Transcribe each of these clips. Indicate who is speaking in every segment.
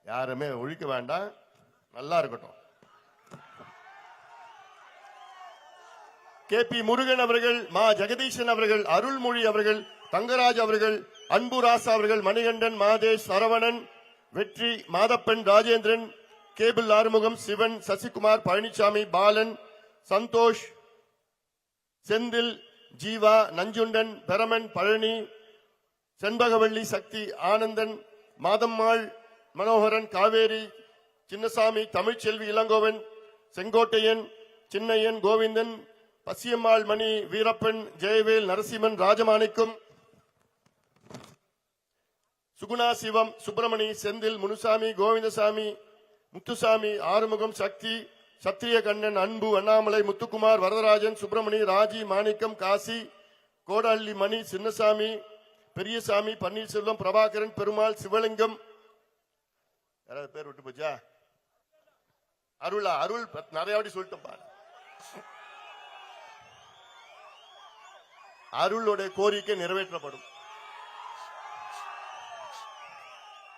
Speaker 1: யாருமே ஒழிக்க வேண்டாம், நல்லா இருக்கட்டும். KP முருகன் அவர்கள், மா ஜெகதீசன் அவர்கள், அருள்மொழி அவர்கள், தங்கராஜ் அவர்கள், அன்பு ராசா அவர்கள், மணிகண்டன், மாதேஷ், சரவணன், வெற்றி, மாதப்பன், ராஜேந்திரன், கேபிள் ஆறுமுகம், சிவன், சசிகுமார், பழனிசாமி, பாலன், சந்தோஷ், செந்தில், ஜீவா, நஞ்சுண்டன், பெரமன், பழனி, செண்பகவள்ளி, சக்தி, ஆனந்தன், மாதம்மாள், மனோகரன், காவேரி, சின்னசாமி, தமிழ்ச்செல்வி, இளங்கோவன், செங்கோட்டையன், சின்னையன், கோவிந்தன், பசியம்மாள், மணி, வீரப்பன், ஜெயவேல், நரசிம்மன், ராஜமாணிக்கம், சுகுணா, சிவம், சுப்பிரமணி, செந்தில், முனுசாமி, கோவிந்தசாமி, முத்துசாமி, ஆறுமுகம், சக்தி, சத்திரிய கண்ணன், அன்பு, அண்ணாமலை, முத்துக்குமார், வரதராஜன், சுப்பிரமணி, ராஜி, மாணிக்கம், காசி, கோடாள்ளி, மணி, சின்னசாமி, பெரியசாமி, பன்னீர்செல்வம், பிரபாகரன், பெருமாள், சிவலிங்கம், யாராவது பேர் விட்டு போச்சா? அருளா? அருள் நிறைய வாட்டி சொல்லிட்டோம். அருளுடைய கோரிக்கை நிறைவேற்றப்படும்.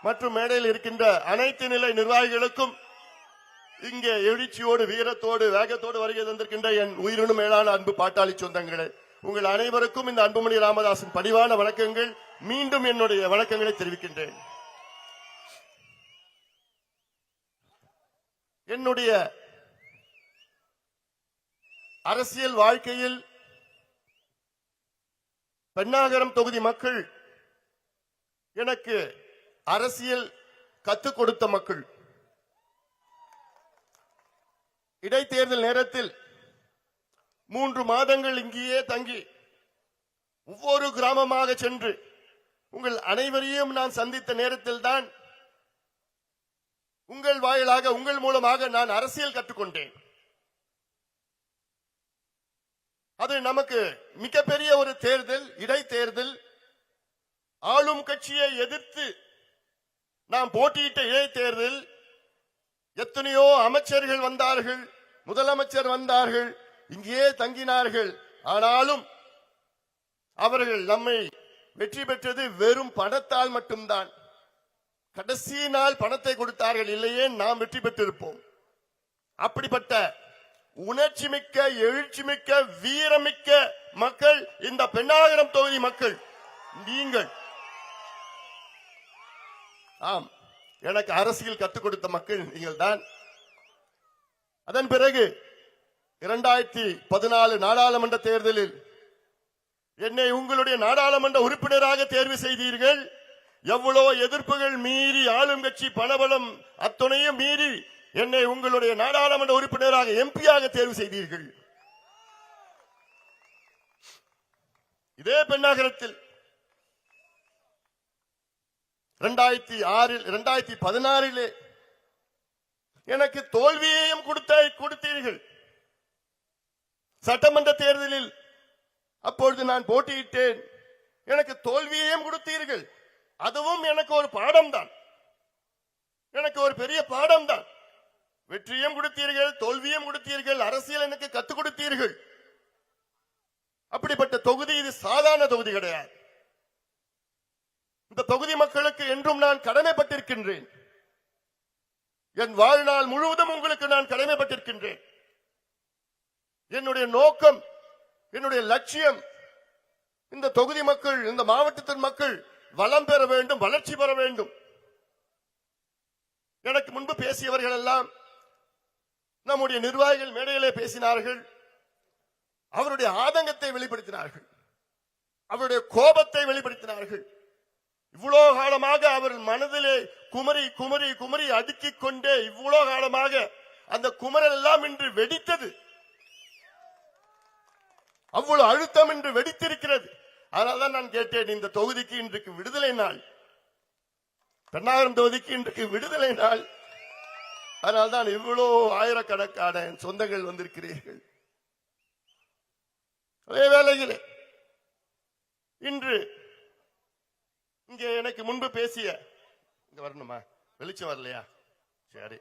Speaker 1: மற்றும் மேடையில் இருக்கின்ற அனைத்து நிலை நிர்வாகிகளுக்கும், இங்கே எழுச்சியோடு, வீரத்தோடு, வேகத்தோடு வருகை தந்திருக்கின்ற என் உயிரினும் மேலான அன்பு பாட்டாளி சொந்தங்களே, உங்கள் அனைவருக்கும் இந்த அன்புமணி ராமதாசின் பணிவான வணக்கங்கள். மீண்டும் என்னுடைய வணக்கங்களை தெரிவிக்கின்றேன். என்னுடைய அரசியல் வாழ்க்கையில் பென்னாகரம் தொகுதி மக்கள் எனக்கு அரசியல் கற்றுக் கொடுத்த மக்கள். இடைத்தேர்தல் நேரத்தில் 3 மாதங்கள் இங்கேயே தங்கி ஒவ்வொரு கிராமமாக சென்று உங்கள் அனைவரையும் நான் சந்தித்த நேரத்தில் தான் உங்கள் வாயிலாக, உங்கள் மூலமாக நான் அரசியல் கற்றுக்கொண்டேன். அது நமக்கு மிகப்பெரிய ஒரு தேர்தல், இடைத்தேர்தல். ஆளும் கட்சியை எதிர்த்து நாம் போட்டியிட்ட இடைத்தேர்தல். எத்தனையோ அமைச்சர்கள் வந்தார்கள், முதலமைச்சர் வந்தார்கள், இங்கே தங்கினார்கள். ஆனாலும் அவர்கள் நம்மை வெற்றி பெற்றது வெறும் பணத்தால் மட்டும்தான். கடைசி நாள் பணத்தை கொடுத்தார்கள், இல்லையே நாம் வெற்றி பெற்றிருப்போம். அப்படிப்பட்ட உணர்ச்சி மிக்க, எழுச்சி மிக்க, வீரமிக்க மக்கள் இந்த பென்னாகரம் தொகுதி மக்கள். நீங்கள் ஆம், எனக்கு அரசியல் கற்றுக் கொடுத்த மக்கள் நீங்கள் தான். அதன் பிறகு 2014 நாடாளுமன்ற தேர்தலில் என்னை உங்களுடைய நாடாளுமன்ற உறுப்பினராக தேர்வு செய்தீர்கள். எவ்வளவு எதிர்ப்புகள் மீறி, ஆளும் கட்சி பணபலம் அத்துணையும் மீறி என்னை உங்களுடைய நாடாளுமன்ற உறுப்பினராக, எம்பியாக தேர்வு செய்தீர்கள். இதே பென்னாகரத்தில் 2016 எனக்கு தோல்வியையும் கொடுத்தீர்கள். சட்டமன்ற தேர்தலில் அப்பொழுது நான் போட்டியிட்டேன், எனக்கு தோல்வியையும் கொடுத்தீர்கள். அதுவும் எனக்கு ஒரு பாடம் தான், எனக்கு ஒரு பெரிய பாடம் தான். வெற்றியும் கொடுத்தீர்கள், தோல்வியும் கொடுத்தீர்கள், அரசியல் எனக்கு கற்றுக் கொடுத்தீர்கள். அப்படிப்பட்ட தொகுதி இது சாதாரண தொகுதி கிடையாது. இந்த தொகுதி மக்களுக்கு என்றும் நான் கடமைப்பட்டிருக்கின்றேன். என் வாழ்நாள் முழுவதும் உங்களுக்கு நான் கடமைப்பட்டிருக்கின்றேன். என்னுடைய நோக்கம், என்னுடைய லட்சியம், இந்த தொகுதி மக்கள், இந்த மாவட்டத்தின் மக்கள் வளம் பெற வேண்டும், வளர்ச்சி பெற வேண்டும். எனக்கு முன்பு பேசியவர்கள் எல்லாம், நம்முடைய நிர்வாகிகள் மேடையிலே பேசினார்கள். அவருடைய ஆதங்கத்தை வெளிப்படுத்தினார்கள், அவருடைய கோபத்தை வெளிப்படுத்தினார்கள். இவ்வளவு காலமாக அவர் மனதிலே குமரி குமரி குமரி அடுக்கிக் கொண்டே இவ்வளவு காலமாக அந்த குமரல் எல்லாம் இன்று வெடித்தது. அவ்வளவு அழுத்தம் இன்று வெடித்திருக்கிறது. அதனால்தான் நான் கேட்டேன், இந்த தொகுதிக்கு இன்றைக்கு விடுதலை நாள், பென்னாகரம் தொகுதிக்கு இன்றைக்கு விடுதலை நாள். அதனால்தான் இவ்வளவு ஆயிரக்கணக்கான சொந்தங்கள் வந்திருக்கிறீர்கள். அதே வேளையில் இன்று இங்கே எனக்கு முன்பு பேசிய, இங்க வரணுமா, வெளிச்சம் வரலையா? சரி,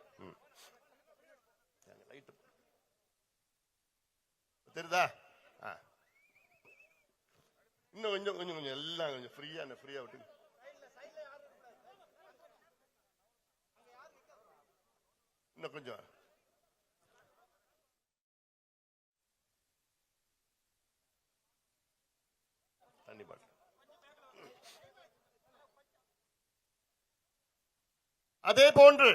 Speaker 1: தெரியுதா? இன்னும் கொஞ்சம் கொஞ்சம் கொஞ்சம் எல்லாம் கொஞ்சம் ஃப்ரீயா விட்டு. இன்னும் கொஞ்சம் தண்ணி பாட்டு. அதே போன்று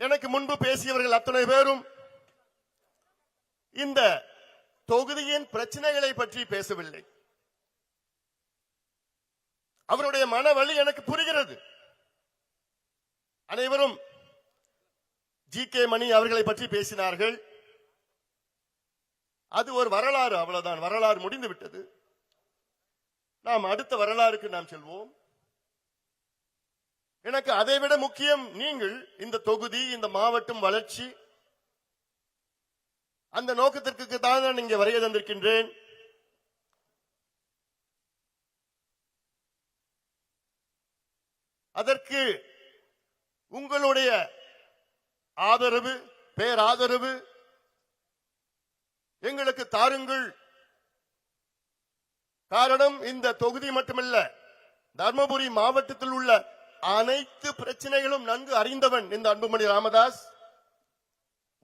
Speaker 1: எனக்கு முன்பு பேசியவர்கள் அத்தனை பேரும் இந்த தொகுதியின் பிரச்சனைகளை பற்றி பேசவில்லை. அவருடைய மனவழி எனக்கு புரிகிறது. அனைவரும் ஜி.கே. மணி அவர்களை பற்றி பேசினார்கள். அது ஒரு வரலாறு, அவ்வளவுதான். வரலாறு முடிந்து விட்டது. நாம் அடுத்த வரலாறுக்கு நாம் செல்வோம். எனக்கு அதைவிட முக்கியம் நீங்கள் இந்த தொகுதி, இந்த மாவட்டம் வளர்ச்சி, அந்த நோக்கத்திற்கு தான் நான் இங்கே வரைய தந்திருக்கின்றேன். அதற்கு உங்களுடைய ஆதரவு, பேராதரவு எங்களுக்கு தாருங்கள். காரணம், இந்த தொகுதி மட்டுமல்ல, தர்மபுரி மாவட்டத்தில் உள்ள அனைத்து பிரச்சனைகளும் நன்கு அறிந்தவன் இந்த அன்புமணி ராமதாஸ்.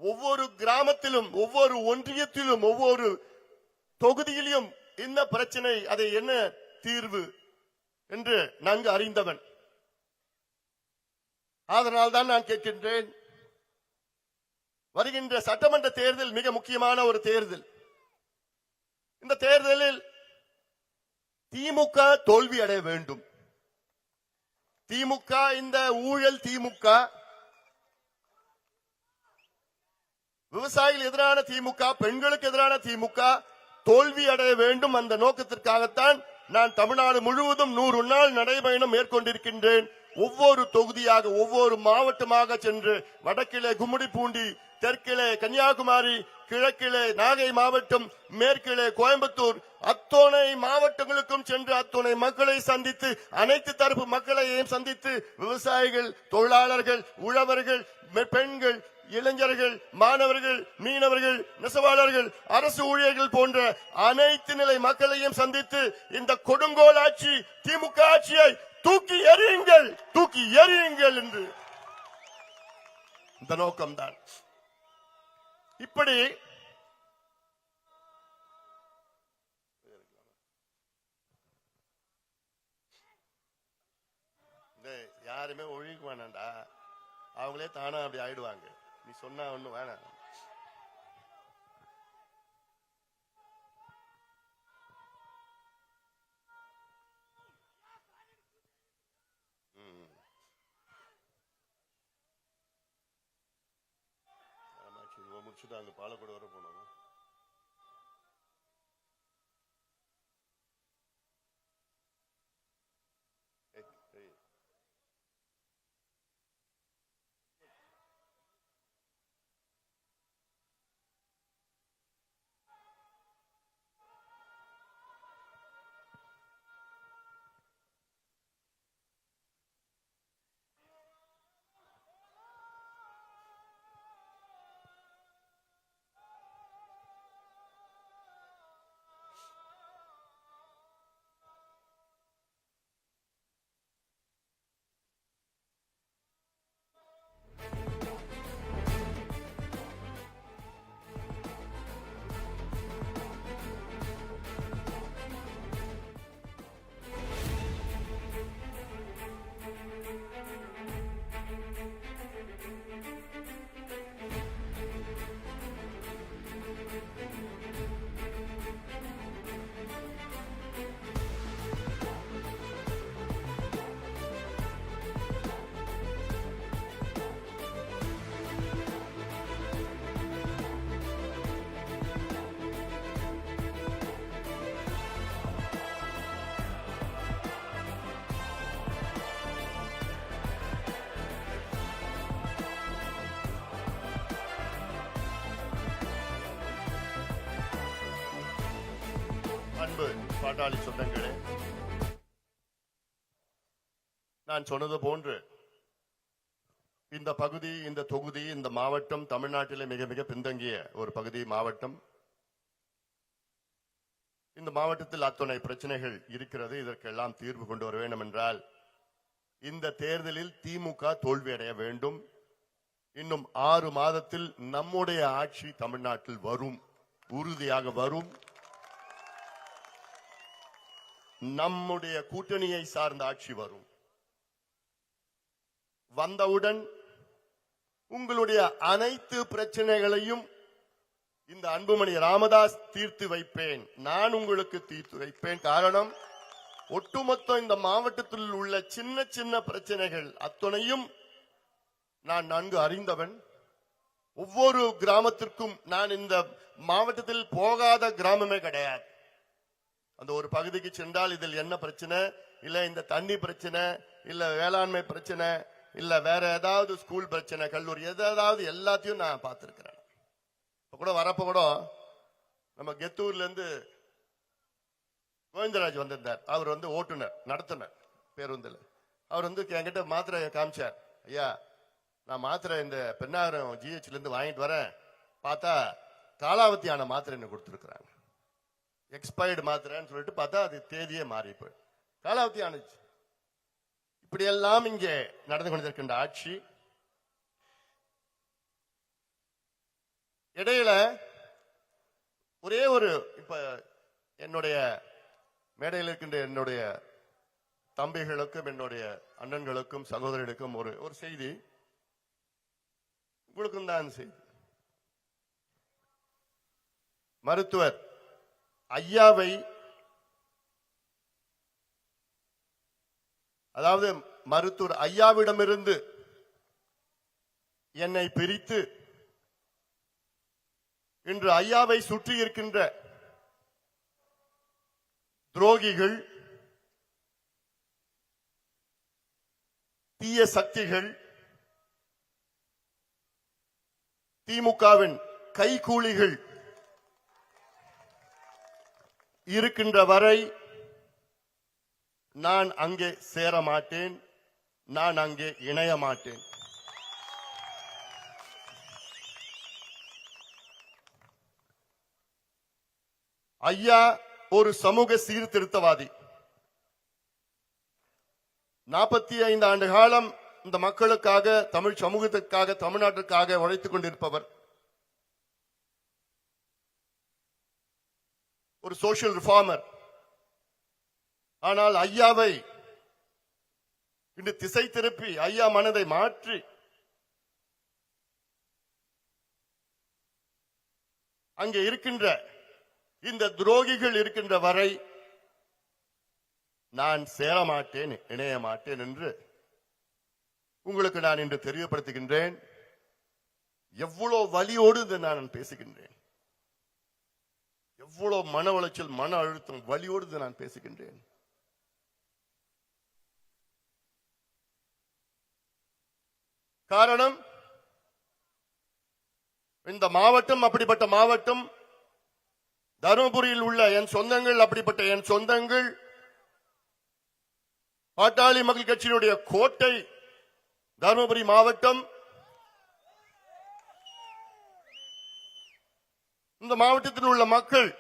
Speaker 1: ஒவ்வொரு கிராமத்திலும், ஒவ்வொரு ஒன்றியத்திலும், ஒவ்வொரு தொகுதியிலும் என்ன பிரச்சனை, அதை என்ன தீர்வு என்று நன்கு அறிந்தவன். அதனால் தான் நான் கேட்கின்றேன், வருகின்ற சட்டமன்ற தேர்தல் மிக முக்கியமான ஒரு தேர்தல். இந்த தேர்தலில் திமுக தோல்வி அடைய வேண்டும். திமுக, இந்த ஊழல் திமுக, விவசாயிகள் எதிரான திமுக, பெண்களுக்கு எதிரான திமுக தோல்வி அடைய வேண்டும். அந்த நோக்கத்திற்காகத்தான் நான் தமிழ்நாடு முழுவதும் 100 நாள் நடைபயணம் மேற்கொண்டிருக்கின்றேன். ஒவ்வொரு தொகுதியாக, ஒவ்வொரு மாவட்டமாக சென்று, வடக்கிலே கும்மிடிப்பூண்டி, தெற்கிலே கன்னியாகுமரி, கிழக்கிலே நாகை மாவட்டம், மேற்கிலே கோயம்புத்தூர், அத்தனை மாவட்டங்களுக்கும் சென்று அத்தனை மக்களை சந்தித்து, அனைத்து தரப்பு மக்களையும் சந்தித்து, விவசாயிகள், தொழிலாளர்கள், உழவர்கள், பெண்கள், இளைஞர்கள், மாணவர்கள், மீனவர்கள், நெசவாளர்கள், அரசு ஊழியர்கள் போன்ற அனைத்து நிலை மக்களையும் சந்தித்து, இந்த கொடுங்கோல் ஆட்சி, திமுக ஆட்சியை தூக்கி எறியுங்கள், தூக்கி எறியுங்கள் என்று இந்த நோக்கம்தான். இப்படி யாருமே ஒழிக்க வேணாண்டா, அவங்களே தானா அப்படி ஆயிடுவாங்க. நீ சொன்னா ஒண்ணு வேணாம். முடிச்சுட்டு அங்க பாலக்கோடு வர போனோம். அன்பு பாட்டாளி சொந்தங்களே, நான் சொன்னது போன்று இந்த பகுதி, இந்த தொகுதி, இந்த மாவட்டம் தமிழ்நாட்டிலே மிக மிக பின்தங்கிய ஒரு பகுதி, மாவட்டம். இந்த மாவட்டத்தில் அத்தனை பிரச்சனைகள் இருக்கிறது. இதற்கெல்லாம் தீர்வு கொண்டு வர வேண்டும் என்றால் இந்த தேர்தலில் திமுக தோல்வியடைய வேண்டும். இன்னும் 6 மாதத்தில் நம்முடைய ஆட்சி தமிழ்நாட்டில் வரும், உறுதியாக வரும். நம்முடைய கூட்டணியை சார்ந்த ஆட்சி வரும். வந்தவுடன் உங்களுடைய அனைத்து பிரச்சனைகளையும் இந்த அன்புமணி ராமதாஸ் தீர்த்து வைப்பேன். நான் உங்களுக்கு தீர்த்து வைப்பேன். காரணம், ஒட்டுமொத்த இந்த மாவட்டத்தில் உள்ள சின்ன சின்ன பிரச்சனைகள் அத்தனையும் நான் நன்கு அறிந்தவன். ஒவ்வொரு கிராமத்திற்கும் நான் இந்த மாவட்டத்தில் போகாத கிராமமே கிடையாது. அந்த ஒரு பகுதிக்கு சென்றால் இதில் என்ன பிரச்சனை, இல்ல இந்த தண்ணி பிரச்சனை, இல்ல வேளாண்மை பிரச்சனை, இல்ல வேற ஏதாவது ஸ்கூல் பிரச்சனை, கல்லூரி ஏதாவது எல்லாத்தையும் நான் பார்த்திருக்கிறேன். இப்ப கூட வரப்ப கூட நம்ம கெத்தூர்ல இருந்து கோவிந்தராஜ் வந்திருந்தார். அவர் ஓட்டுநர், நடத்துனர் பேருந்துல. அவர் என்கிட்ட மாத்திரை காமிச்சார். ஐயா, நான் மாத்திரை இந்த பெண்ணாகரம் ஜிஹெச்ல இருந்து வாங்கிட்டு வரேன், பார்த்தா காலாவதியான மாத்திரை என்ன கொடுத்துருக்காங்க, எக்ஸ்பயர்டு மாத்திரைன்னு சொல்லிட்டு பார்த்தா அது தேதியே மாறி போய் காலாவதி ஆனிச்சு. இப்படி எல்லாம் இங்கே நடந்து கொண்டிருக்கின்ற ஆட்சி. இடையில ஒரே ஒரு, இப்ப என்னுடைய மேடையில் இருக்கின்ற என்னுடைய தம்பிகளுக்கும் என்னுடைய அண்ணன்களுக்கும் சகோதரர்களுக்கும் ஒரு செய்தி, உங்களுக்கும் தான் செய்தி. மருத்துவர் ஐயாவை, அதாவது மருத்துவர் ஐயாவிடமிருந்து என்னை பிரித்து இன்று ஐயாவை சுற்றி இருக்கின்ற துரோகிகள், தீய சக்திகள், திமுகவின் கைகூலிகள் இருக்கின்ற வரை நான் அங்கே சேர மாட்டேன், நான் அங்கே இணைய மாட்டேன். ஐயா ஒரு சமூக சீர்திருத்தவாதி. 45 ஆண்டு காலம் இந்த மக்களுக்காக, தமிழ் சமூகத்திற்காக, தமிழ்நாட்டிற்காக உழைத்துக் கொண்டிருப்பவர். ஒரு சோசியல் ரிஃபார்மர். ஆனால் ஐயாவை இன்று திசை திருப்பி, ஐயா மனதை மாற்றி அங்கே இருக்கின்ற இந்த துரோகிகள் இருக்கின்ற வரை நான் சேரமாட்டேன், இணைய மாட்டேன் என்று உங்களுக்கு நான் இன்று தெரியப்படுத்துகின்றேன். எவ்வளவு வலியோடு இதை நான் பேசுகின்றேன், எவ்வளவு மன உளைச்சல், மன அழுத்தம், வலியோடு இதை நான் பேசுகின்றேன். காரணம், இந்த மாவட்டம் அப்படிப்பட்ட மாவட்டம். தருமபுரியில் உள்ள என் சொந்தங்கள் அப்படிப்பட்ட என் சொந்தங்கள். பாட்டாளி மக்கள் கட்சியினுடைய கோட்டை தருமபுரி மாவட்டம். இந்த மாவட்டத்தில் உள்ள மக்கள்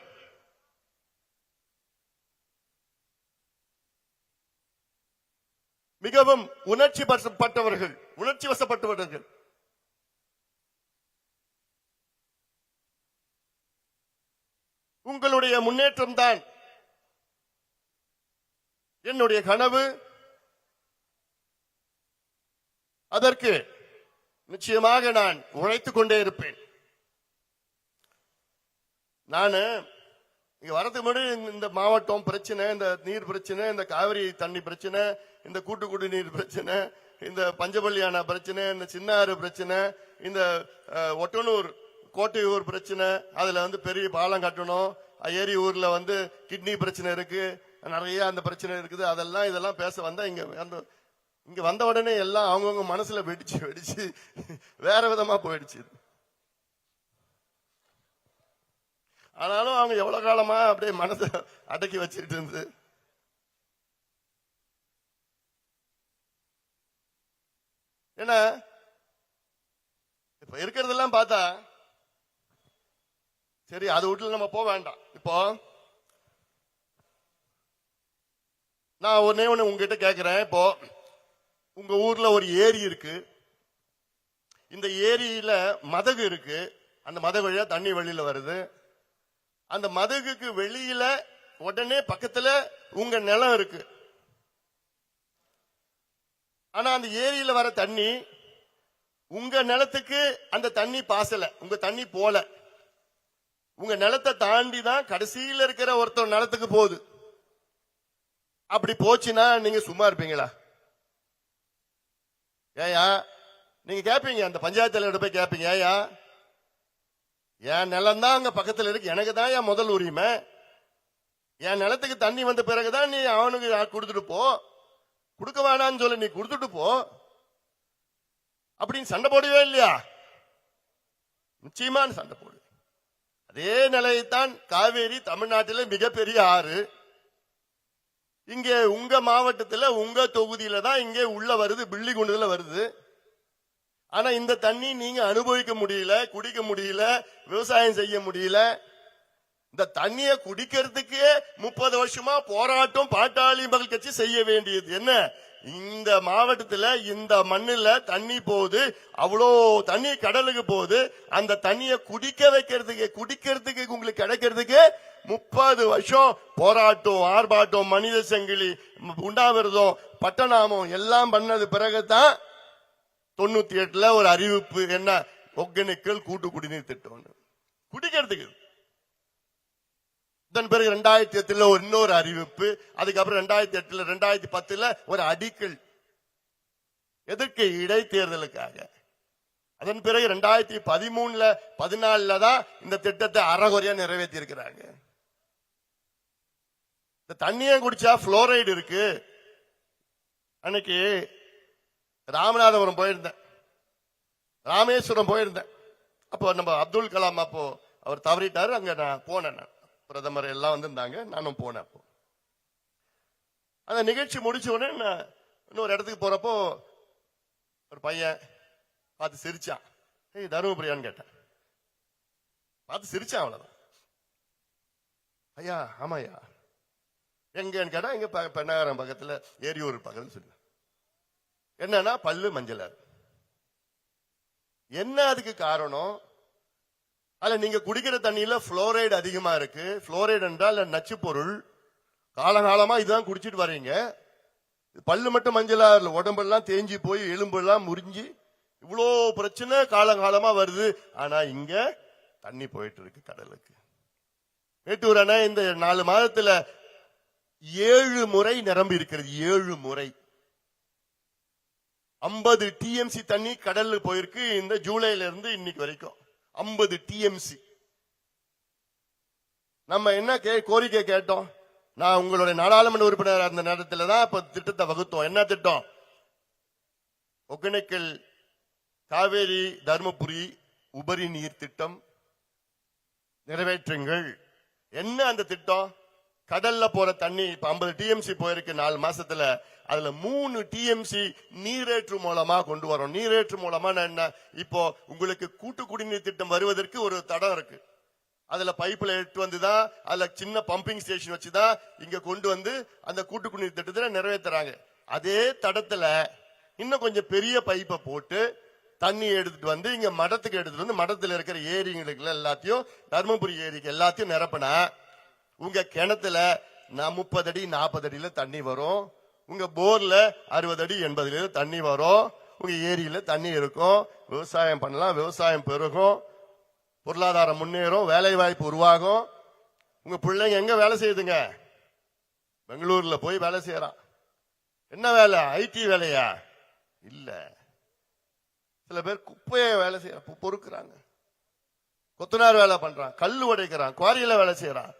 Speaker 1: மிகவும் உணர்ச்சி வசப்பட்டவர்கள். உங்களுடைய முன்னேற்றம் தான் என்னுடைய கனவு. அதற்கு நிச்சயமாக நான் உழைத்துக் கொண்டே இருப்பேன். நான் இங்க வரதுக்கு முன்னாடி இந்த மாவட்டம் பிரச்சனை, இந்த நீர் பிரச்சனை, இந்த காவிரி தண்ணி பிரச்சனை, இந்த கூட்டு குடிநீர் பிரச்சனை, இந்த பஞ்சபள்ளியான பிரச்சனை, இந்த சின்னாறு பிரச்சனை, இந்த ஒட்டனூர் கோட்டையூர் பிரச்சனை, அதுல பெரிய பாலம் கட்டணும், ஏரி ஊர்ல கிட்னி பிரச்சனை இருக்கு, நிறைய அந்த பிரச்சனை இருக்குது. இதெல்லாம் பேச வந்தா இங்க வந்த உடனே எல்லாம் அவங்கவுங்க மனசுல வெடிச்சு வேற விதமா போயிடுச்சு. ஆனாலும் அவங்க எவ்வளவு காலமா அப்படியே மனசை அடக்கி வச்சுட்டு இருந்து ஏன்னா இப்ப இருக்கிறதெல்லாம் பார்த்தா சரி, அது வீட்டுல நம்ம போக வேண்டாம். இப்போ நான் ஒன்னே ஒண்ணு உங்ககிட்ட கேட்கிறேன். இப்போ உங்க ஊர்ல ஒரு ஏரி இருக்கு. இந்த ஏரியில மதகு இருக்கு. அந்த மதகு வழியா தண்ணி வெளியில வருது. அந்த மதகுக்கு வெளியில உடனே பக்கத்துல உங்க நிலம் இருக்கு. ஆனா அந்த ஏரியில வர தண்ணி உங்க நிலத்துக்கு அந்த தண்ணி பாசல, உங்க தண்ணி போல. உங்க நிலத்தை தாண்டி தான் கடைசியில் இருக்கிற ஒருத்தர் நிலத்துக்கு போகுது. அப்படி போச்சுன்னா நீங்க சும்மா இருப்பீங்களா? ஏயா நீங்க கேட்பீங்க, அந்த பஞ்சாயத்து தலைவர் போய் கேட்பீங்க, ஏயா என் நிலம் தான் அங்க பக்கத்துல இருக்கு, எனக்கு தான் என் முதல் உரிமை, என் நிலத்துக்கு தண்ணி வந்த பிறகுதான் நீ அவனுக்கு கொடுத்துட்டு போ, கொடுக்க வேணான்னு சொல்ல, நீ கொடுத்துட்டு போ அப்படின்னு சண்டை போடவே இல்லையா? நிச்சயமான சண்டை போடு. அதே நிலையைத்தான் காவேரி தமிழ்நாட்டில் மிகப்பெரிய ஆறு. இங்கே உங்க மாவட்டத்தில் உங்க தொகுதியில தான் இங்கே உள்ள வருது, பிள்ளிகுண்டுல வருது. ஆனா இந்த தண்ணி நீங்க அனுபவிக்க முடியல, குடிக்க முடியல, விவசாயம் செய்ய முடியல. இந்த தண்ணியை குடிக்கிறதுக்கு 30 வருஷமா போராட்டம் பாட்டாளி மக்கள் கட்சி செய்ய வேண்டியது என்ன? இந்த மாவட்டத்தில் இந்த மண்ணில் தண்ணி போகுது, அவ்வளோ தண்ணி கடலுக்கு போகுது. அந்த தண்ணியை குடிக்கிறதுக்கு உங்களுக்கு கிடைக்கிறதுக்கு 30 வருஷம் போராட்டம், ஆர்ப்பாட்டம், மனித சங்கிலி, உண்ணாவிரதம், பட்டநாமம் எல்லாம் பண்ணது பிறகுதான் 98ல ஒரு அறிவிப்பு, என்ன, ஒகேனக்கல் கூட்டு குடிநீர் திட்டம் குடிக்கிறதுக்கு. இதன் பிறகு 2008 ஒரு இன்னொரு அறிவிப்பு, அதுக்கப்புறம் 2008 2010 ஒரு அடிக்கல், எதற்கு? இடைத்தேர்தலுக்காக. அதன் பிறகு 2013 14 தான் இந்த திட்டத்தை அறகுறையா நிறைவேற்றி இருக்கிறாங்க. இந்த தண்ணியை குடிச்சா புளோரைடு இருக்கு. அன்னைக்கு ராமநாதபுரம் போயிருந்தேன், ராமேஸ்வரம் போயிருந்தேன். அப்போ நம்ம அப்துல் கலாம் அப்போ அவர் தவறிட்டாரு, அங்க நான் போனேன். பிரதமர் எல்லாம் வந்திருந்தாங்க, நானும் போனேன். அப்போ அந்த நிகழ்ச்சி முடிச்ச உடனே நான் இன்னொரு இடத்துக்கு போறப்போ ஒரு பையன் பார்த்து சிரிச்சான். ஏய் தருமபுரியான்னு கேட்டேன். பார்த்து சிரிச்சான், அவ்வளவுதான். ஐயா ஆமாயா எங்கன்னு கேட்டா, இங்க பெண்ணாகரம் பக்கத்துல ஏரியூர் பக்கத்துல சொல்லு. என்னன்னா பல்லு மஞ்சள். என்ன அதுக்கு காரணம்? அல்ல நீங்க குடிக்கிற தண்ணியில புளோரைடு அதிகமா இருக்கு. புளோரைடு என்றால் நச்சு பொருள். காலகாலமா இதுதான் குடிச்சிட்டு வர்றீங்க. பல்லு மட்டும் மஞ்சளா, உடம்பெல்லாம் தேஞ்சி போய் எலும்பெல்லாம் முறிஞ்சி இவ்வளோ பிரச்சனை காலகாலமா வருது. ஆனா இங்க தண்ணி போயிட்டு இருக்கு கடலுக்கு. மேட்டூர் அணை இந்த 4 மாதத்துல 7 முறை நிரம்பி இருக்கிறது. 7 முறை 50 டிஎம்சி தண்ணி கடல்ல போயிருக்கு. இந்த ஜூலைல இருந்து இன்னைக்கு வரைக்கும் 50 டிஎம்சி. நம்ம என்ன கோரிக்கை கேட்டோம்? நான் உங்களுடைய நாடாளுமன்ற உறுப்பினர் அந்த நேரத்தில் தான் இப்ப திட்டத்தை வகுத்தோம். என்ன திட்டம்? ஒகேனக்கல் காவேரி தர்மபுரி உபரி நீர் திட்டம் நிறைவேற்றுங்கள். என்ன அந்த திட்டம்? கடல்ல போற தண்ணி இப்ப 50 டிஎம்சி போயிருக்கு 4 மாசத்துல. அதுல 3 டிஎம்சி நீரேற்று மூலமா கொண்டு வரோம். நீரேற்று மூலமா என்ன? இப்போ உங்களுக்கு கூட்டு குடிநீர் திட்டம் வருவதற்கு ஒரு தடம் இருக்கு. அதுல பைப்ல எடுத்து வந்துதான், அதுல சின்ன பம்பிங் ஸ்டேஷன் வச்சுதான் இங்க கொண்டு வந்து அந்த கூட்டு குடிநீர் திட்டத்துல நிறைவேற்றுறாங்க. அதே தடத்துல இன்னும் கொஞ்சம் பெரிய பைப்பை போட்டு தண்ணி எடுத்துட்டு வந்து இங்க மடத்துக்கு எடுத்துட்டு வந்து மடத்துல இருக்கிற ஏரிங்களுக்கு எல்லாத்தையும், தர்மபுரி ஏரிக்கு எல்லாத்தையும் நிரப்பினா உங்க கிணத்துல 30 அடி 40 அடியில தண்ணி வரும். உங்க போர்ல 60 அடி 80 அடியில தண்ணி வரும். உங்க ஏரியில தண்ணி இருக்கும். விவசாயம் பண்ணலாம், விவசாயம் பெருகும், பொருளாதாரம் முன்னேறும், வேலை வாய்ப்பு உருவாகும். உங்க பிள்ளைங்க எங்க வேலை செய்யுதுங்க? பெங்களூர்ல போய் வேலை செய்யறான். என்ன வேலை? ஐடி வேலையா? இல்ல. சில பேர் குப்பையை வேலை செய்யறான், பொறுக்கிறாங்க. கொத்தனார் வேலை பண்றான், கல்லு உடைக்கிறான், குவாரியில வேலை செய்யறான்,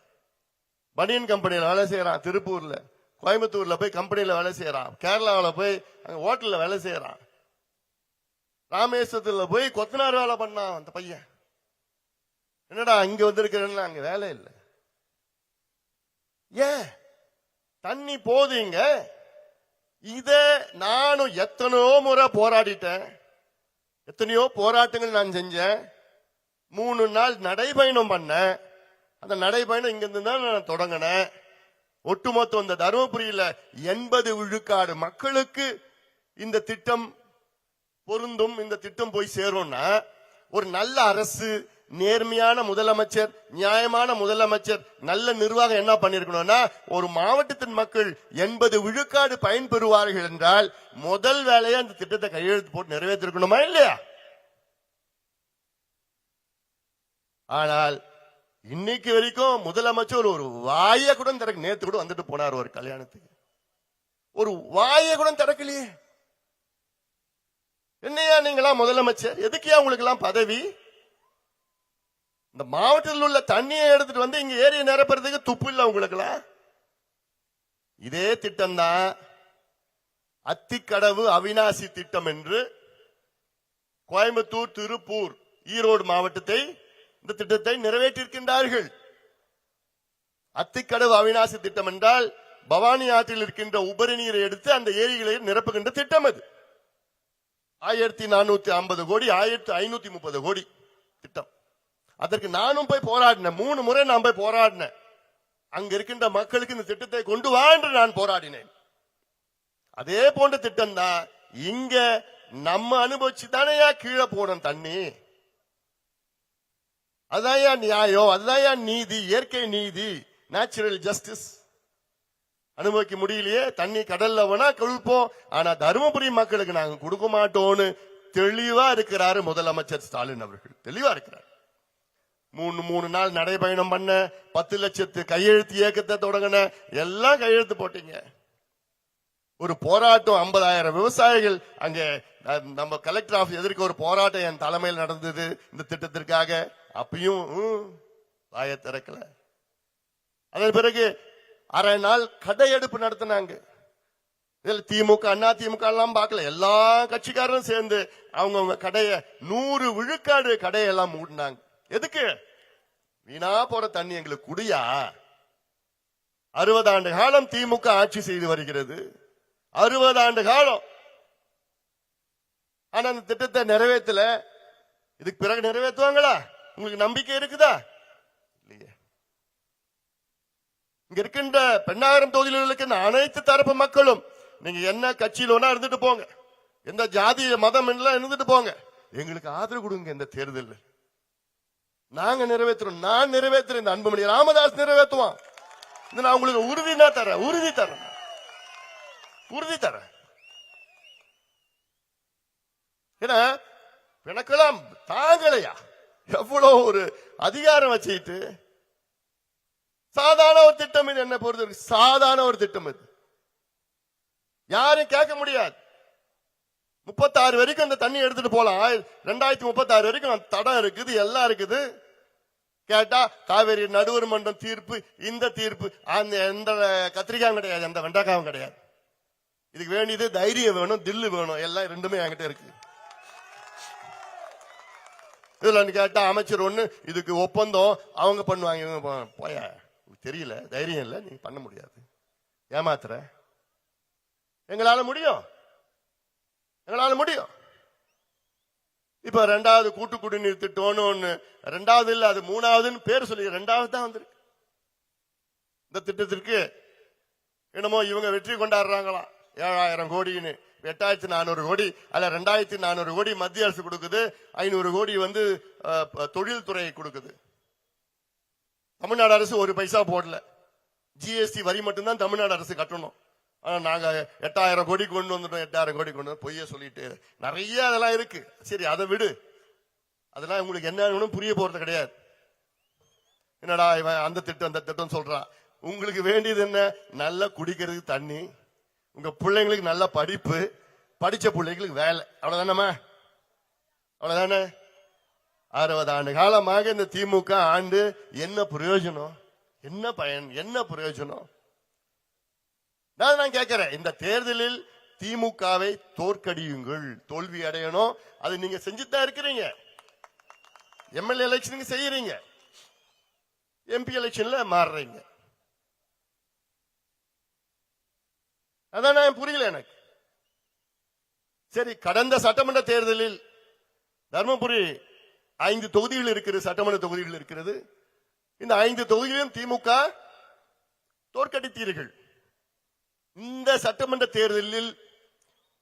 Speaker 1: பனியன் கம்பெனியில வேலை செய்யறான், திருப்பூர்ல, கோயம்புத்தூர்ல போய் கம்பெனியில வேலை செய்யறான், கேரளாவில் போய் ஹோட்டல்ல வேலை செய்யறான், ராமேஸ்வரத்துல போய் கொத்தனார் வேலை பண்ணான் அந்த பையன். என்னடா இங்க வந்திருக்கிறேன்னு? அங்க வேலை இல்லை. ஏன்? தண்ணி போதுங்க. இத நானும் எத்தனையோ முறை போராடிட்டேன், எத்தனையோ போராட்டங்கள் நான் செஞ்சேன். 3 நாள் நடைபயணம் பண்ணேன். அந்த நடைபயணம் இங்கிருந்து தான் நான் தொடங்கினேன். ஒட்டுமொத்த இந்த தருமபுரியில 80 விழுக்காடு மக்களுக்கு இந்த திட்டம் பொருந்தும், இந்த திட்டம் போய் சேரும்னா ஒரு நல்ல அரசு, நேர்மையான முதலமைச்சர், நியாயமான முதலமைச்சர், நல்ல நிர்வாகம் என்ன பண்ணிருக்கணும்னா, ஒரு மாவட்டத்தின் மக்கள் 80 விழுக்காடு பயன்பெறுவார்கள் என்றால் முதல் வேலையா அந்த திட்டத்தை கையெழுத்து போட்டு நிறைவேற்றிருக்கணுமா இல்லையா? ஆனால் இன்னைக்கு வரைக்கும் முதலமைச்சர் ஒரு வாயை கூட திறக்க, நேத்து கூட வந்துட்டு போனார் ஒரு கல்யாணத்துக்கு, ஒரு வாயை கூட திறக்கலையே. என்னையா நீங்களா முதலமைச்சர்? எதுக்கியா உங்களுக்கு எல்லாம் பதவி? இந்த மாவட்டத்தில் உள்ள தண்ணியை எடுத்துட்டு வந்து இங்க ஏரியை நிரப்புறதுக்கு துப்பு இல்ல உங்களுக்குலாம்? இதே திட்டம் தான் அத்திக்கடவு அவிநாசி திட்டம் என்று கோயம்புத்தூர், திருப்பூர், ஈரோடு மாவட்டத்தை இந்த திட்டத்தை நிறைவேற்றிருக்கின்றார்கள். அத்திக்கடவு அவிநாசி திட்டம் என்றால் பவானி ஆற்றில் இருக்கின்ற உபரி நீரை எடுத்து அந்த ஏரிகளை நிரப்புகின்ற திட்டம். அது 1450 கோடி, 1530 கோடி திட்டம். அதற்கு நானும் போய் போராடினேன். 3 முறை நான் போய் போராடினேன். அங்க இருக்கின்ற மக்களுக்கு இந்த திட்டத்தை கொண்டு வா என்று நான் போராடினேன். அதே போன்ற திட்டம் தான் இங்க நம்ம அனுபவிச்சு தானே கீழே போனோம் தண்ணி. அதுதான் நியாயம், அதுதான் நீதி, இயற்கை நீதி, நேச்சுரல் ஜஸ்டிஸ். அனுபவிக்க முடியலையே, தண்ணி கடல்ல வேணா கழுப்போம், ஆனா தருமபுரி மக்களுக்கு நாங்க கொடுக்க மாட்டோம்னு தெளிவா இருக்கிறாரு முதலமைச்சர் ஸ்டாலின் அவர்கள். தெளிவா இருக்கிறார். 3 நாள் நடைபயணம் பண்ண, 10 லட்சத்து கையெழுத்து இயக்கத்தை தொடங்கின, எல்லாம் கையெழுத்து போட்டீங்க. ஒரு போராட்டம் 50,000 விவசாயிகள் அங்க நம்ம கலெக்டர் ஆபீஸ் எதிர்க்க ஒரு போராட்டம் என் தலைமையில் நடந்தது இந்த திட்டத்திற்காக. அப்பயும் வாயை திறக்கல. அதன் பிறகு அரை நாள் கடையெடுப்பு நடத்தினாங்க. இதுல திமுக, அண்ணா திமுக எல்லாம் பார்க்கல, எல்லா கட்சிக்காரரும் சேர்ந்து அவங்க கடைய 100 விழுக்காடு கடையெல்லாம் மூடினாங்க. எதுக்கு? வீணா போற தண்ணி எங்களுக்கு குடியா? 60 ஆண்டு காலம் திமுக ஆட்சி செய்து வருகிறது. 60 ஆண்டு காலம். ஆனா அந்த திட்டத்தை நிறைவேற்றல. இதுக்கு பிறகு நிறைவேற்றுவாங்களா? உங்களுக்கு நம்பிக்கை இருக்குதா? இல்லையே. இங்க இருக்கின்ற பெண்ணாகரம் தொகுதியில் இருக்கின்ற அனைத்து தரப்பு மக்களும் நீங்க என்ன கட்சியில் வேணா இருந்துட்டு போங்க, எந்த ஜாதி மதம் எல்லாம் இருந்துட்டு போங்க, எங்களுக்கு ஆதரவு கொடுங்க. இந்த தேர்தல் நாங்க நிறைவேற்றுறோம். நான் நிறைவேற்றுறேன். இந்த அன்புமணி ராமதாஸ் நிறைவேற்றுவான். நான் உங்களுக்கு உறுதினா தரேன், உறுதி தரேன், உறுதி தரேன். ஏன்னா எனக்கெல்லாம் தாங்கலையா? எவ்வளவு ஒரு அதிகாரம் வச்சுக்கிட்டு சாதாரண ஒரு திட்டம் இது. என்ன பொறுத்த சாதாரண ஒரு திட்டம் இது. யாரும் கேட்க முடியாது. 36 வரைக்கும் அந்த தண்ணி எடுத்துட்டு போலாம். 2036 வரைக்கும் தடம் இருக்குது, எல்லாம் இருக்குது. கேட்டா காவேரி நடுவர் மன்றம் தீர்ப்பு, இந்த தீர்ப்பு, அந்த எந்த கத்திரிக்காயும் கிடையாது, எந்த வெண்டைக்காயும் கிடையாது. இதுக்கு வேண்டியது தைரியம் வேணும், தில்லு வேணும். எல்லாம் ரெண்டுமே என்கிட்ட இருக்கு. இதுல கேட்டா அமைச்சர் ஒண்ணு, இதுக்கு ஒப்பந்தம் அவங்க பண்ணுவாங்க, இவங்க போய தெரியல, தைரியம் இல்ல, நீ பண்ண முடியாது, ஏமாத்துற. எங்களால முடியும், எங்களால முடியும். இப்ப 2வது கூட்டு குடிநீர் திட்டம்னு ஒண்ணு, 2வது இல்ல, அது 3வதுன்னு பேர் சொல்லி 2வது தான் வந்திருக்கு. இந்த திட்டத்திற்கு என்னமோ இவங்க வெற்றி கொண்டாடுறாங்களா, 7,000 கோடின்னு. 8,400 கோடி, அல்ல 2,400 கோடி மத்திய அரசு கொடுக்குது, 500 கோடி தொழில்துறை கொடுக்குது. தமிழ்நாடு அரசு ஒரு பைசா போடல. ஜிஎஸ்டி வரி மட்டும்தான் தமிழ்நாடு அரசு கட்டணும். ஆனா நாங்க 8,000 கோடி கொண்டு வந்துட்டோம், 8,000 கோடி கொண்டு வந்து பொய்ய சொல்லிட்டு நிறைய அதெல்லாம் இருக்கு. சரி, அதை விடு. அதெல்லாம் உங்களுக்கு என்ன புரிய போறது கிடையாது. என்னடா இவன் அந்த திட்டம் அந்த திட்டம் சொல்றான். உங்களுக்கு வேண்டியது என்ன? நல்லா குடிக்கிறதுக்கு தண்ணி, உங்க பிள்ளைங்களுக்கு நல்ல படிப்பு, படிச்ச பிள்ளைங்களுக்கு வேலை. அவ்வளவுதானே? அவ்வளவுதானே? 60 ஆண்டு காலமாக இந்த திமுக ஆண்டு என்ன பிரயோஜனம்? என்ன பயன்? என்ன பிரயோஜனம்? நான் கேட்கிறேன், இந்த தேர்தலில் திமுகவை தோற்கடியுங்கள், தோல்வி அடையணும். அது நீங்க செஞ்சுதான் இருக்கிறீங்க. எம்எல்ஏ எலெக்ஷனுக்கு செய்யறீங்க, எம்பி எலெக்ஷன்ல மாறுறீங்க. அதான் புரியல எனக்கு. சரி, கடந்த சட்டமன்ற தேர்தலில் தர்மபுரி 5 தொகுதிகள் இருக்கிறது, சட்டமன்ற தொகுதிகள் இருக்கிறது. இந்த 5 தொகுதியிலும் திமுக தோற்கடித்தீர்கள். இந்த சட்டமன்ற தேர்தலில்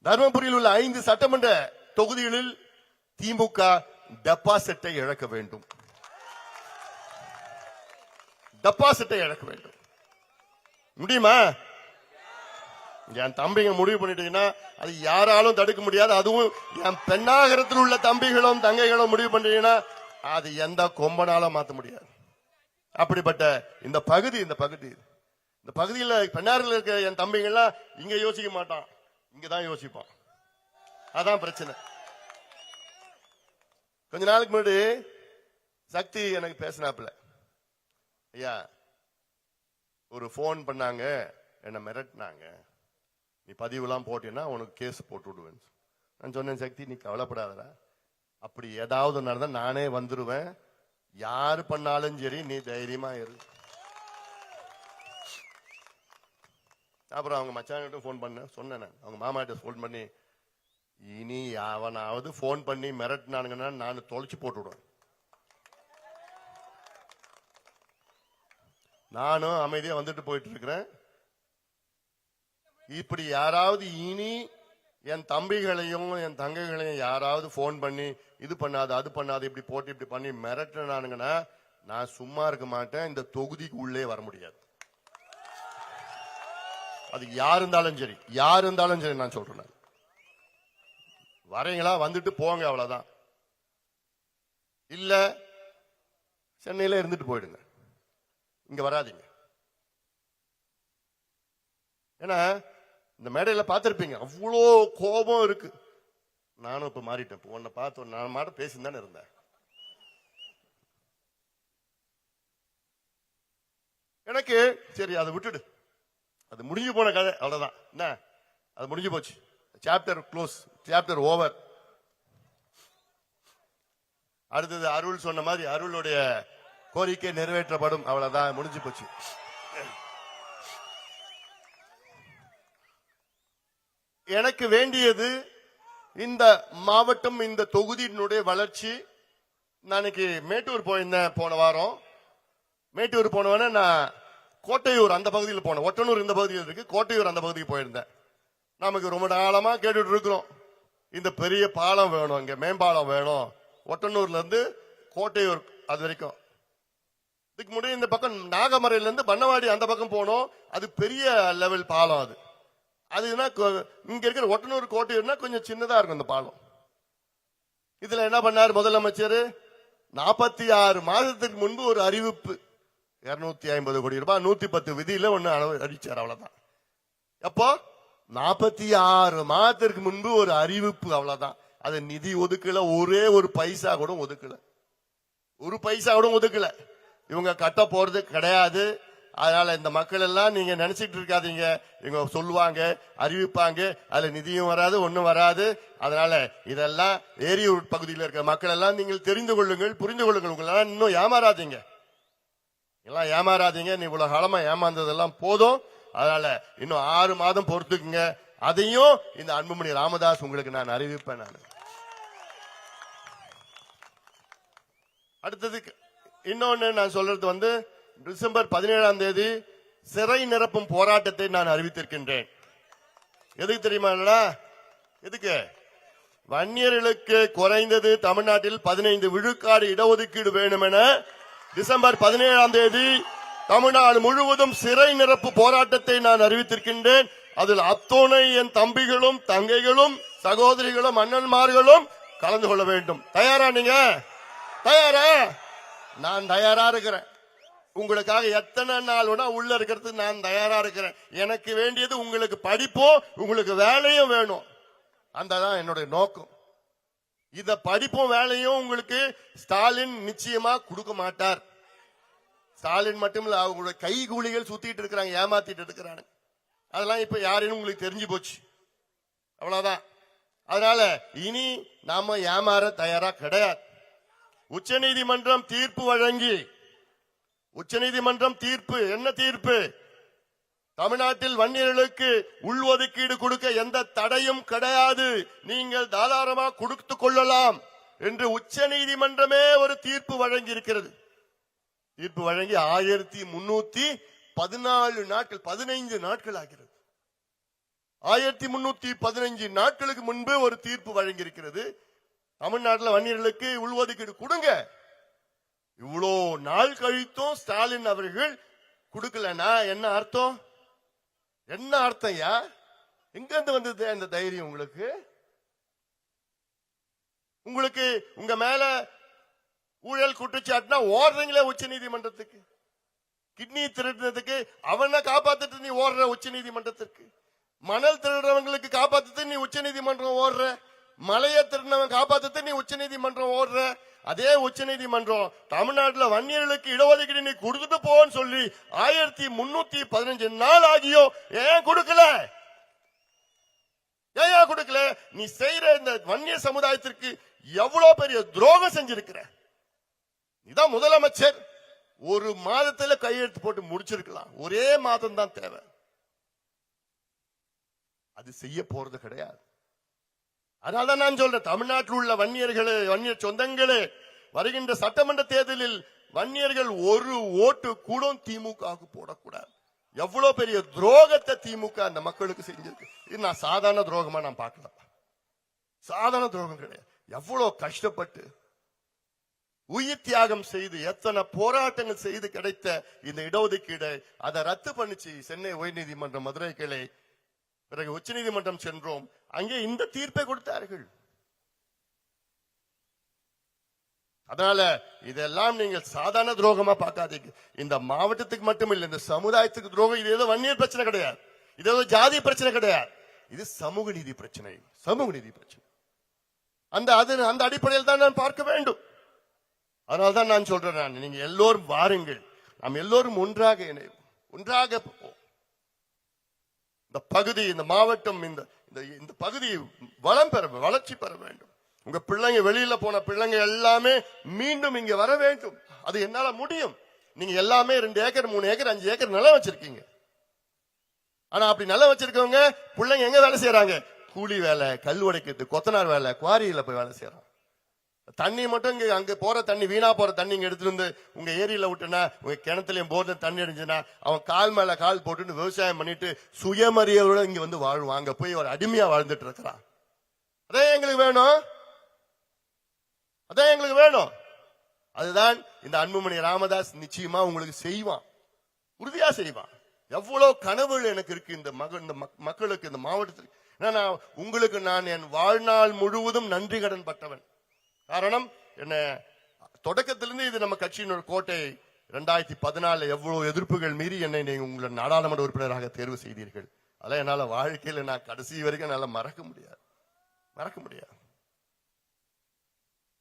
Speaker 1: தர்மபுரியில் உள்ள 5 சட்டமன்ற தொகுதிகளில் திமுக டெபாசிட்டை இழக்க வேண்டும். டெபாசிட்டை இழக்க வேண்டும். முடியுமா? என் தம்பிங்க முடிவு பண்ணிட்டீங்கன்னா அது யாராலும் தடுக்க முடியாது. அதுவும் என் பெண்ணாகரத்தில் உள்ள தம்பிகளும் தங்கைகளும் முடிவு பண்ணிட்டீங்கன்னா அது எந்த கொம்பனாலும் மாற்ற முடியாது. அப்படிப்பட்ட இந்த பகுதியில் பெண்ணாரில் இருக்க என் தம்பிங்கெல்லாம் இங்க யோசிக்க மாட்டான், இங்கதான் யோசிப்பான். அதான் பிரச்சனை. கொஞ்ச நாளுக்கு முன்னாடி சக்தி எனக்கு பேசினாப்புல, ஐயா ஒரு போன் பண்ணாங்க, என்ன மிரட்டினாங்க, நீ பதிவுலாம் போட்டீங்கன்னா உனக்கு கேஸ் போட்டு விடுவேன். நான் சொன்னேன், சக்தி நீ கவலைப்படாதடா, அப்படி ஏதாவது நடந்தா நானே வந்துருவேன், யாரு பண்ணாலும் சரி நீ தைரியமா இரு. அப்புறம் அவங்க மச்சான்கிட்ட போன் பண்ண சொன்னேன், அவங்க மாமாட்ட போன் பண்ணி, இனி அவனாவது போன் பண்ணி மிரட்டினானுங்கன்னா நான் தொலைச்சு போட்டு விடுவேன். நானும் அமைதியா வந்துட்டு போயிட்டு இருக்கிறேன். இப்படி யாராவது இனி என் தம்பிகளையும் என் தங்கைகளையும் யாராவது போன் பண்ணி இது பண்ணாது அது பண்ணாது இப்படி போட்டு இப்படி பண்ணி மிரட்டினானுங்கன்னா நான் சும்மா இருக்க மாட்டேன். இந்த தொகுதிக்கு உள்ளே வர முடியாது. அது யார் இருந்தாலும் சரி, யார் இருந்தாலும் சரி. நான் சொல்றேன், வரீங்களா வந்துட்டு போங்க, அவ்வளவுதான். இல்ல சென்னையில இருந்துட்டு போயிடுங்க, இங்க வராதீங்க. ஏன்னா இந்த மேடையில பார்த்திருப்பீங்க, அவ்வளோ கோபம் இருக்கு. நானும் இப்ப மாறிட்டேன். உன்னை பார்த்து நான் மாட்ட பேசிதானே இருந்தேன். எனக்கு சரி அதை விட்டுடு, அது முடிஞ்சு போன கதை, அவ்வளவுதான். என்ன அது முடிஞ்சு போச்சு, சாப்டர் க்ளோஸ், சாப்டர் ஓவர். அடுத்தது அருள் சொன்ன மாதிரி அருளுடைய கோரிக்கை நிறைவேற்றப்படும், அவ்வளவுதான், முடிஞ்சு போச்சு. எனக்கு வேண்டியது இந்த மாவட்டம், இந்த தொகுதியினுடைய வளர்ச்சி. நான் மேட்டூர் போயிருந்தேன் போன வாரம். மேட்டூர் போனவன நான் கோட்டையூர் அந்த பகுதியில் போனேன். ஒட்டனூர் இந்த பகுதியில் இருக்கு, கோட்டையூர் அந்த பகுதிக்கு போயிருந்தேன். நமக்கு ரொம்ப காலமா கேட்டுட்டு இருக்கிறோம், இந்த பெரிய பாலம் வேணும், இங்க மேம்பாலம் வேணும், ஒட்டனூர்ல இருந்து கோட்டையூர் அது வரைக்கும். இதுக்கு முன்னாடி இந்த பக்கம் நாகமரையில இருந்து பண்ணவாடி அந்த பக்கம் போனோம், அது பெரிய லெவல் பாலம். அதுனா இங்க இருக்கிற ஒட்டனூர் கோட்டையூர்னா கொஞ்சம் சின்னதா இருக்கும் இந்த பாலம். இதுல என்ன பண்ணார் முதலமைச்சர், 46 மாதத்துக்கு முன்பு ஒரு அறிவிப்பு, 250 கோடி ரூபாய் 110 விதியில ஒண்ணு அடிச்சார், அவ்வளவுதான். எப்போ 46 மாதத்திற்கு முன்பு ஒரு அறிவிப்பு, அவ்வளவுதான். அது நிதி ஒதுக்கல, ஒரே ஒரு பைசா கூட ஒதுக்கல, ஒரு பைசா கூட ஒதுக்கல. இவங்க கட்ட போறது கிடையாது. அதனால இந்த மக்கள் எல்லாம் நீங்க நினைச்சிட்டு இருக்காதீங்க, இவங்க சொல்லுவாங்க அறிவிப்பாங்க, அதுல நிதியும் வராது ஒண்ணும் வராது. அதனால இதெல்லாம் ஏரியூர் பகுதியில் இருக்கிற மக்கள் எல்லாம் நீங்கள் தெரிந்து கொள்ளுங்கள், புரிந்து கொள்ளுங்கள். உங்களெல்லாம் இன்னும் ஏமாறாதீங்க, எல்லாம் ஏமாறாதீங்க. நீ இவ்வளவு காலமா ஏமாந்ததெல்லாம் போதும். அதனால இன்னும் 6 மாதம் பொறுத்துக்குங்க. அதையும் இந்த அன்புமணி ராமதாஸ் உங்களுக்கு நான் அறிவிப்பேன். நான் அடுத்தது இன்னொன்னு நான் சொல்றது டிசம்பர் 17ஆம் தேதி சிறை நிரப்பும் போராட்டத்தை நான் அறிவித்திருக்கின்றேன். எதுக்கு தெரியுமா? எதுக்கு? வன்னியர்களுக்கு குறைந்தது தமிழ்நாட்டில் 15 விழுக்காடு இடஒதுக்கீடு வேணும் என டிசம்பர் 17ஆம் தேதி தமிழ்நாடு முழுவதும் சிறை நிரப்பு போராட்டத்தை நான் அறிவித்திருக்கின்றேன். அதில் அத்தோனை என் தம்பிகளும் தங்கைகளும் சகோதரிகளும் அண்ணன்மார்களும் கலந்து கொள்ள வேண்டும். தயாரா? நீங்க தயாரா? நான் தயாரா இருக்கிறேன். உங்களுக்காக எத்தனை நாள் வேணா உள்ள இருக்கிறது நான் தயாரா இருக்கிறேன். எனக்கு வேண்டியது உங்களுக்கு படிப்பும் உங்களுக்கு வேலையும் வேணும். அதான் என்னுடைய நோக்கம். இத படிப்பும் வேலையும் உங்களுக்கு ஸ்டாலின் நிச்சயமா கொடுக்க மாட்டார். ஸ்டாலின் மட்டுமில்ல, அவங்களுடைய கைகூலிகள் சுத்திட்டு இருக்கிறாங்க, ஏமாத்திட்டு இருக்கிறாங்க. அதெல்லாம் இப்ப யாருன்னு உங்களுக்கு தெரிஞ்சு போச்சு, அவ்வளவுதான். அதனால இனி நாம ஏமாற தயாரா கிடையாது. உச்சநீதிமன்றம் தீர்ப்பு வழங்கி, உச்சநீதிமன்றம் தீர்ப்பு என்ன தீர்ப்பு? தமிழ்நாட்டில் வன்னியர்களுக்கு உள்ஒதுக்கீடு கொடுக்க எந்த தடையும் கிடையாது, நீங்கள் தாராளமாக கொடுத்துக் கொள்ளலாம் என்று உச்சநீதிமன்றமே ஒரு தீர்ப்பு வழங்கி இருக்கிறது. தீர்ப்பு வழங்கி 1314 நாட்கள், 15 நாட்கள் ஆகிறது. 1315 நாட்களுக்கு முன்பு ஒரு தீர்ப்பு வழங்கியிருக்கிறது. தமிழ்நாட்டில் வன்னியர்களுக்கு உள்ஒதுக்கீடு கொடுங்க. இவ்வளோ நாள் கழித்தும் ஸ்டாலின் அவர்கள் கொடுக்கலனா என்ன அர்த்தம்? என்ன அர்த்தம்? எங்க இருந்து வந்தது அந்த தைரியம் உங்களுக்கு? உங்களுக்கு உங்க மேல ஊழல் குற்றச்சாட்டுனா ஓடுறீங்களே உச்ச நீதிமன்றத்துக்கு. கிட்னி திருடுறதுக்கு அவனை காப்பாத்திட்டு நீ ஓடுற உச்ச நீதிமன்றத்திற்கு. மணல் திருடுறவங்களுக்கு காப்பாத்திட்டு நீ உச்ச நீதிமன்றம் ஓடுற. மலையை திருடினவன் காப்பாத்திட்டு நீ உச்ச நீதிமன்றம் ஓடுற. அதே உச்ச நீதிமன்றம் தமிழ்நாட்டில் வன்னியர்களுக்கு இடஒதுக்கீடு நீ கொடுத்துட்டு போன்னு சொல்லி 1315 நாள் ஆகியோ ஏன் கொடுக்கல? ஏன் கொடுக்கல? நீ செய்யற இந்த வன்னிய சமுதாயத்திற்கு எவ்வளவு பெரிய துரோகம் செஞ்சிருக்கிற. இதான் முதலமைச்சர் ஒரு மாதத்துல கையெழுத்து போட்டு முடிச்சிருக்கலாம். ஒரே மாதம் தான் தேவை. அது செய்ய போறது கிடையாது. அதனால்தான் நான் சொல்றேன், தமிழ்நாட்டில் உள்ள வன்னியர்களே, வன்னியர் சொந்தங்களே, வருகின்ற சட்டமன்ற தேர்தலில் வன்னியர்கள் ஒரு ஓட்டு கூட திமுக போடக்கூடாது. எவ்வளவு பெரிய துரோகத்தை திமுக அந்த மக்களுக்கு செஞ்சிருக்கு. இது நான் சாதாரண துரோகமா நான் பார்க்கல. சாதாரண துரோகம் கிடையாது. எவ்வளவு கஷ்டப்பட்டு உயிர் தியாகம் செய்து எத்தனை போராட்டங்கள் செய்து கிடைத்த இந்த இடஒதுக்கீடு அதை ரத்து பண்ணிச்சு சென்னை உயர்நீதிமன்றம், மதுரை கிளை, பிறகு உச்ச நீதிமன்றம் சென்றோம். அங்கே இந்த தீர்ப்பை கொடுத்தார்கள். அதனால இதெல்லாம் நீங்கள் சாதாரண துரோகமா பார்க்காதீங்க. இந்த மாவட்டத்துக்கு மட்டும் இல்லை, இந்த சமுதாயத்துக்கு துரோகம். இது ஏதோ வன்னியர் பிரச்சனை கிடையாது, இது ஏதோ ஜாதி பிரச்சனை கிடையாது, இது சமூக நீதி பிரச்சனை. சமூக நீதி பிரச்சனை அந்த அடிப்படையில் தான் நான் பார்க்க வேண்டும். அதனால்தான் நான் சொல்றேன், நீங்க எல்லோரும் வாருங்கள், நாம் எல்லோரும் ஒன்றாக இணைவோம், ஒன்றாக இந்த பகுதி, இந்த மாவட்டம், இந்த பகுதி வளம் பெற, வளர்ச்சி பெற வேண்டும். உங்க பிள்ளைங்க வெளியில போன பிள்ளைங்க எல்லாமே மீண்டும் இங்க வர வேண்டும். அது என்னால முடியும். நீங்க எல்லாமே 2 ஏக்கர் 3 ஏக்கர் 5 ஏக்கர் நிலம் வச்சிருக்கீங்க. ஆனா அப்படி நிலம் வச்சிருக்கவங்க பிள்ளைங்க எங்க வேலை செய்யறாங்க? கூலி வேலை, கல் உடைக்கிறது, கொத்தனார் வேலை, குவாரியில போய் வேலை செய்யறாங்க. தண்ணி மட்டும் இங்க அங்க போற தண்ணி, வீணா போற தண்ணி இங்க எடுத்துட்டு வந்து உங்க ஏரியில விட்டுனா, உங்க கிணத்துலயும் போர்ல தண்ணி அடிஞ்சுன்னா அவன் கால் மேல கால் போட்டு விவசாயம் பண்ணிட்டு சுயமரியாதையோட இங்க வந்து வாழ்வான். அங்க போய் ஒரு அடிமையா வாழ்ந்துட்டு இருக்கிறான். அதே எங்களுக்கு வேணும், அதான் எங்களுக்கு வேணும். அதுதான் இந்த அன்புமணி ராமதாஸ் நிச்சயமா உங்களுக்கு செய்வான், உறுதியா செய்வான். எவ்வளவு கனவுகள் எனக்கு இருக்கு இந்த மக்களுக்கு, இந்த மாவட்டத்துக்கு. உங்களுக்கு நான் என் வாழ்நாள் முழுவதும் நன்றி கடன் பட்டவன். காரணம் என்ன, தொடக்கத்திலிருந்து இது நம்ம கட்சியின் ஒரு கோட்டை. 2014 எவ்வளவு எதிர்ப்புகள் மீறி என்னை நீங்க உங்களை நாடாளுமன்ற உறுப்பினராக தேர்வு செய்தீர்கள். அதெல்லாம் என்னால வாழ்க்கையில நான் கடைசி வரைக்கும் என்னால மறக்க முடியாது.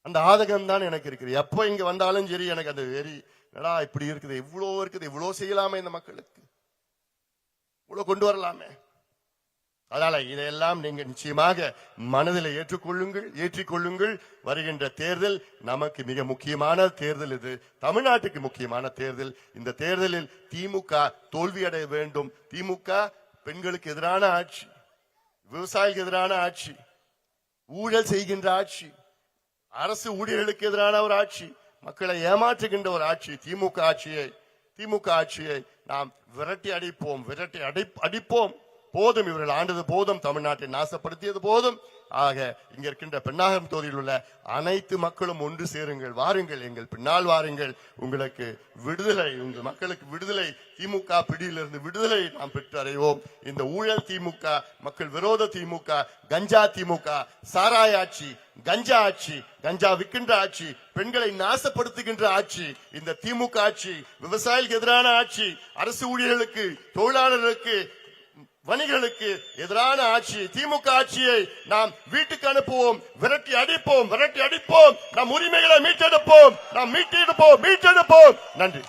Speaker 1: அந்த ஆதகம் தான் எனக்கு இருக்குது. எப்ப இங்க வந்தாலும் சரி எனக்கு அந்த வெறி, என்னடா இப்படி இருக்குது, இவ்வளவு செய்யலாமே, இந்த மக்களுக்கு இவ்வளவு கொண்டு வரலாமே. அதனால இதையெல்லாம் நீங்க நிச்சயமாக மனதில் ஏற்றிக்கொள்ளுங்கள். வருகின்ற தேர்தல் நமக்கு மிக முக்கியமான தேர்தல். இது தமிழ்நாட்டுக்கு முக்கியமான தேர்தல். இந்த தேர்தலில் திமுக தோல்வியடைய வேண்டும். திமுக பெண்களுக்கு எதிரான ஆட்சி, விவசாயிகளுக்கு எதிரான ஆட்சி, ஊழல் செய்கின்ற ஆட்சி, அரசு ஊழியர்களுக்கு எதிரான ஒரு ஆட்சி, மக்களை ஏமாற்றுகின்ற ஒரு ஆட்சி. திமுக ஆட்சியை நாம் விரட்டி அடிப்போம். போதும், இவர்கள் ஆண்டது போதும், தமிழ்நாட்டை நாசப்படுத்தியது போதும். ஆக இங்க இருக்கின்ற பெண்ணாகரம் தொகுதியில் உள்ள அனைத்து மக்களும் ஒன்று சேருங்கள், வாருங்கள், எங்கள் பின்னால் வாருங்கள். உங்களுக்கு விடுதலை, உங்கள் மக்களுக்கு விடுதலை, திமுக பிடியிலிருந்து விடுதலை நாம் பெற்று அடைவோம். இந்த ஊழல் திமுக, மக்கள் விரோத திமுக, கஞ்சா திமுக, சாராய ஆட்சி, கஞ்சா ஆட்சி, கஞ்சா விற்கின்ற ஆட்சி, பெண்களை நாசப்படுத்துகின்ற ஆட்சி, இந்த திமுக ஆட்சி, விவசாயிகளுக்கு எதிரான ஆட்சி, அரசு ஊழியர்களுக்கு, தொழிலாளர்களுக்கு, வணிகர்களுக்கு எதிரான ஆட்சி, திமுக ஆட்சியை நாம் வீட்டுக்கு அனுப்புவோம், விரட்டி அடிப்போம். நம் உரிமைகளை மீட்டெடுப்போம். நன்றி.